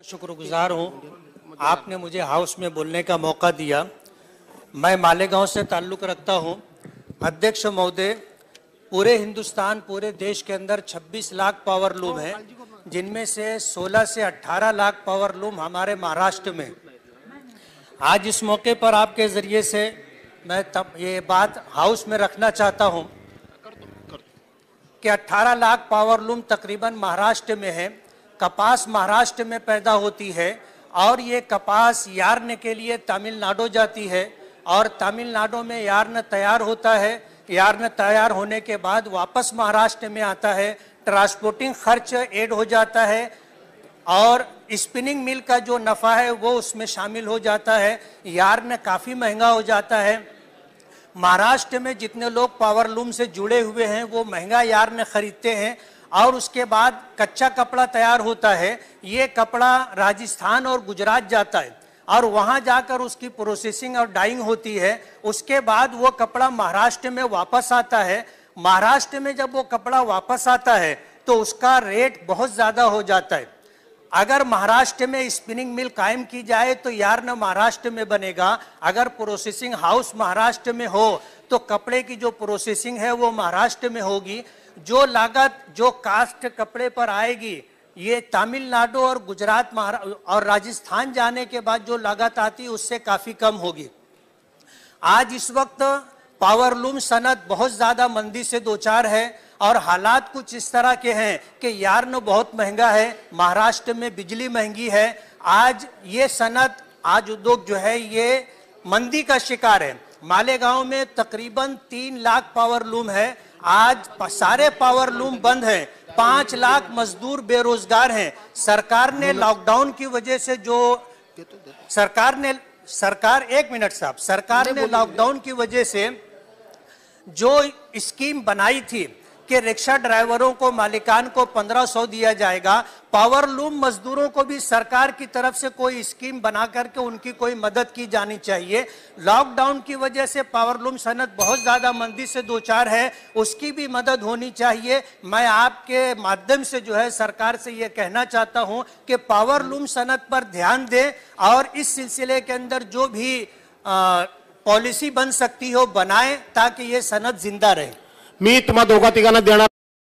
शुक्रगुजार हूँ, आपने मुझे हाउस में बोलने का मौका दिया। मैं मालेगांव से ताल्लुक़ रखता हूँ। अध्यक्ष महोदय, पूरे हिंदुस्तान, पूरे देश के अंदर 26 लाख पावर लूम हैं, जिनमें से 16 से 18 लाख पावर लूम हमारे महाराष्ट्र में। आज इस मौके पर आपके ज़रिए से मैं ये बात हाउस में रखना चाहता हूँ कि 18 लाख पावर लूम तकरीबन महाराष्ट्र में है। कपास महाराष्ट्र में पैदा होती है और ये कपास यार्न के लिए तमिलनाडु जाती है और तमिलनाडु में यार्न तैयार होता है। यार्न तैयार होने के बाद वापस महाराष्ट्र में आता है, ट्रांसपोर्टिंग खर्च ऐड हो जाता है और स्पिनिंग मिल का जो नफ़ा है वो उसमें शामिल हो जाता है। यार्न काफ़ी महंगा हो जाता है। महाराष्ट्र में जितने लोग पावर लूम से जुड़े हुए हैं वो महंगा यार्न खरीदते हैं और उसके बाद कच्चा कपड़ा तैयार होता है। ये कपड़ा राजस्थान और गुजरात जाता है और वहाँ जाकर उसकी प्रोसेसिंग और डाइंग होती है। उसके बाद वो कपड़ा महाराष्ट्र में वापस आता है। महाराष्ट्र में जब वो कपड़ा वापस आता है तो उसका रेट बहुत ज़्यादा हो जाता है। अगर महाराष्ट्र में स्पिनिंग मिल कायम की जाए तो यार्न महाराष्ट्र में बनेगा। अगर प्रोसेसिंग हाउस महाराष्ट्र में हो तो कपड़े की जो प्रोसेसिंग है वो महाराष्ट्र में होगी। जो लागत जो कास्ट कपड़े पर आएगी ये तमिलनाडु और गुजरात और राजस्थान जाने के बाद जो लागत आती है उससे काफ़ी कम होगी। आज इस वक्त पावर लूम सनत बहुत ज़्यादा मंदी से दो चार है और हालात कुछ इस तरह के हैं कि यार्न बहुत महंगा है, महाराष्ट्र में बिजली महंगी है। आज ये सनत, आज उद्योग जो है ये मंदी का शिकार है। मालेगांव में तकरीबन 3 लाख पावर लूम है। आज सारे पावर लूम बंद हैं। 5 लाख मजदूर बेरोजगार हैं। सरकार ने लॉकडाउन की वजह से जो सरकार ने लॉकडाउन की वजह से जो स्कीम बनाई थी कि रिक्शा ड्राइवरों को, मालिकान को 1500 दिया जाएगा, पावर लूम मजदूरों को भी सरकार की तरफ से कोई स्कीम बना करके उनकी कोई मदद की जानी चाहिए। लॉकडाउन की वजह से पावर लूम सनत बहुत ज़्यादा मंदी से दो चार है, उसकी भी मदद होनी चाहिए। मैं आपके माध्यम से जो है सरकार से ये कहना चाहता हूँ कि पावर लूम सनत पर ध्यान दें और इस सिलसिले के अंदर जो भी पॉलिसी बन सकती हो बनाएं ताकि ये सनत जिंदा रहे। मी तुम्हा दोघा तिघांना देणार